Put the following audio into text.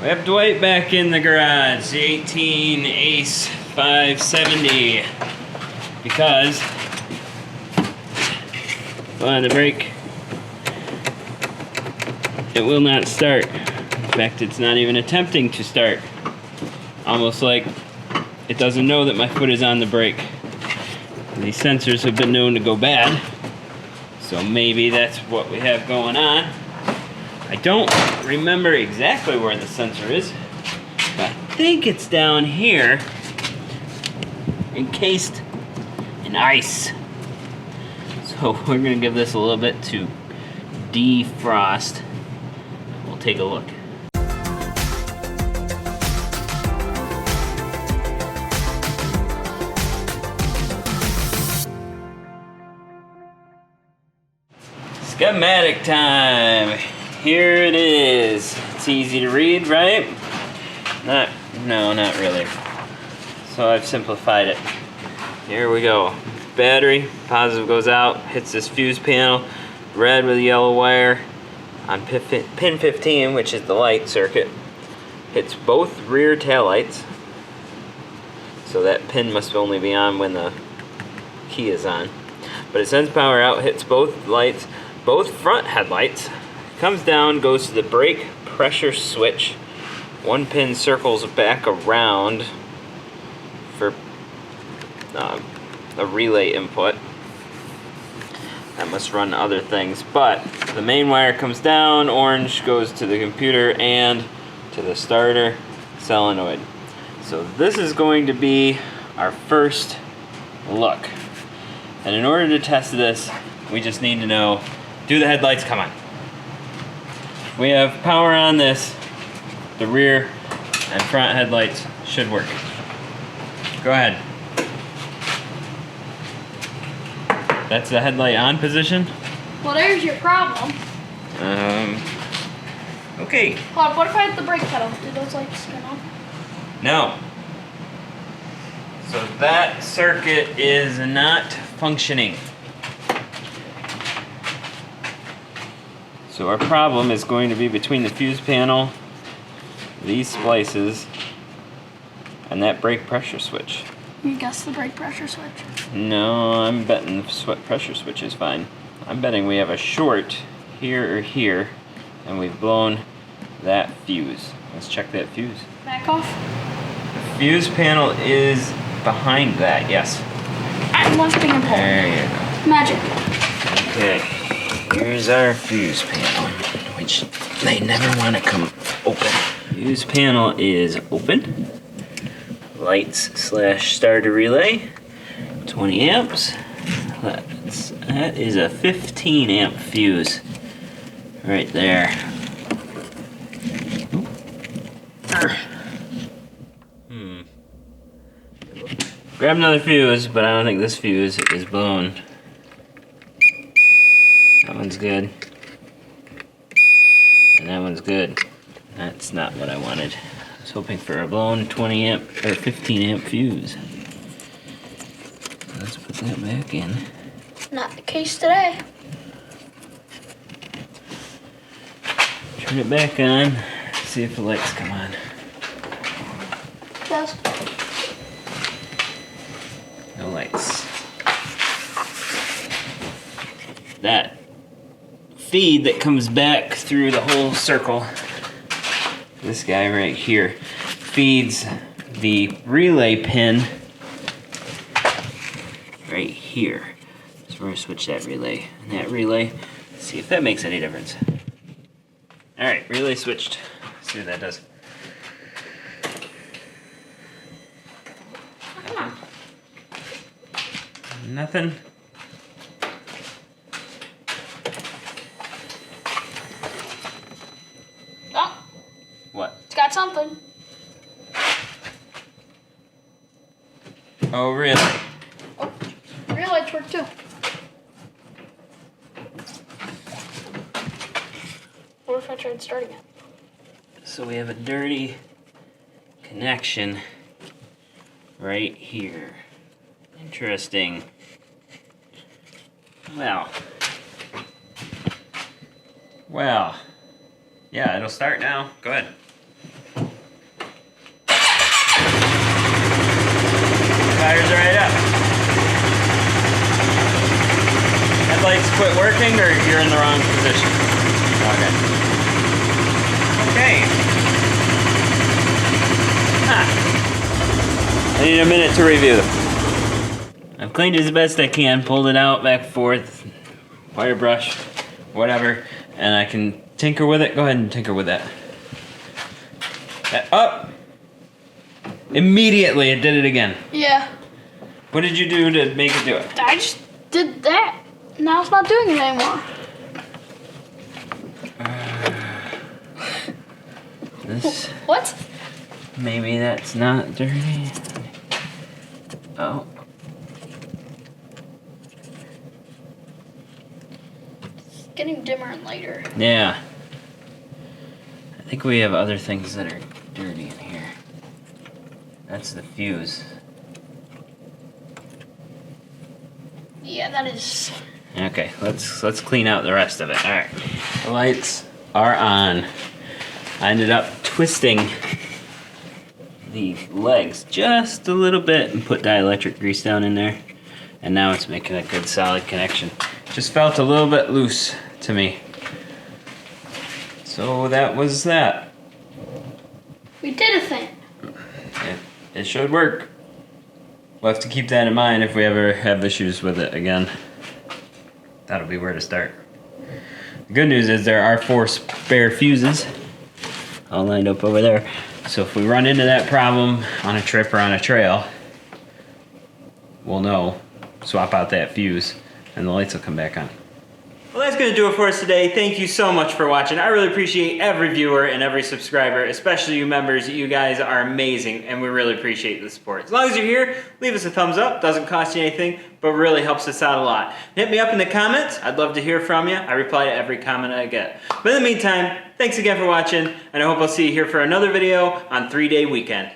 We have Dwight back in the garage, the 18 ACE 570, because on the brake, it will not start. In fact, it's not even attempting to start. Almost like it doesn't know that my foot is on the brake. These sensors have been known to go bad, so maybe that's what we have going on. I don't remember exactly where the sensor is, but I think it's down here, encased in ice. So we're gonna give this a little bit to defrost. We'll take a look. Schematic time. Here it is. It's easy to read, right? No, not really. So I've simplified it. Here we go. Battery, positive goes out, hits this fuse panel, red with a yellow wire on pin 15, which is the light circuit. Hits both rear taillights. So that pin must only be on when the key is on. But it sends power out, hits both lights, both front headlights. Comes down, goes to the brake pressure switch. One pin circles back around for a relay input. That must run other things, but the main wire comes down, orange goes to the computer and to the starter solenoid. So this is going to be our first look. And in order to test this, we just need to know, do the headlights come on? We have power on this. The rear and front headlights should work. Go ahead. That's the headlight on position. Well, there's your problem. Okay. Hold on, what if I hit the brake pedal? Do those lights turn on? No. So that circuit is not functioning. So our problem is going to be between the fuse panel, these splices, and that brake pressure switch. You guess the brake pressure switch? No, I'm betting the pressure switch is fine. I'm betting we have a short here or here, and we've blown that fuse. Let's check that fuse. Back off. The fuse panel is behind that, yes. I'm lifting and pulling. There you go. Magic. Okay. Here's our fuse panel, which they never want to come open. Fuse panel is open. Lights / starter relay, 20 amps. That is a 15 amp fuse right there. Grab another fuse, but I don't think this fuse is blown. That one's good. And that one's good. That's not what I wanted. I was hoping for a blown 20 amp or 15 amp fuse. Let's put that back in. Not the case today. Turn it back on. See if the lights come on. Yes. No lights. That feed that comes back through the whole circle, this guy right here, feeds the relay pin right here. So we're going to switch that relay and that relay. See if that makes any difference. Alright, relay switched. Let's see what that does. Nothing. Oh, What? it's got something. Oh, really? Oh, rear lights work too. What if I tried starting it? So we have a dirty connection right here. Interesting. Well, yeah, it'll start now. Go ahead. quit working or you're in the wrong position? Okay. Okay. I need a minute to review them. I've cleaned it as best I can, pulled it out, back and forth, wire brush, whatever, and I can tinker with it. Go ahead and tinker with that. Up! Immediately it did it again. Yeah. What did you do to make it do it? I just did that. Now it's not doing it anymore. This. What? Maybe that's not dirty. Oh. It's getting dimmer and lighter. Yeah. I think we have other things that are dirty in here. That's the fuse. Yeah, that is. Okay, let's clean out the rest of it. All right. The lights are on. I ended up twisting the legs just a little bit and put dielectric grease down in there, and now it's making a good solid connection. Just felt a little bit loose to me. So that was that. We did a thing. It should work. We'll have to keep that in mind if we ever have issues with it again. That'll be where to start. The good news is there are 4 spare fuses all lined up over there. So if we run into that problem on a trip or on a trail, we'll know, swap out that fuse, and the lights will come back on. Well, that's going to do it for us today. Thank you so much for watching. I really appreciate every viewer and every subscriber, especially you members. You guys are amazing, and we really appreciate the support. As long as you're here, leave us a thumbs up. Doesn't cost you anything, but really helps us out a lot. Hit me up in the comments. I'd love to hear from you. I reply to every comment I get. But in the meantime, thanks again for watching, and I hope I'll see you here for another video on 3-Day Weekend.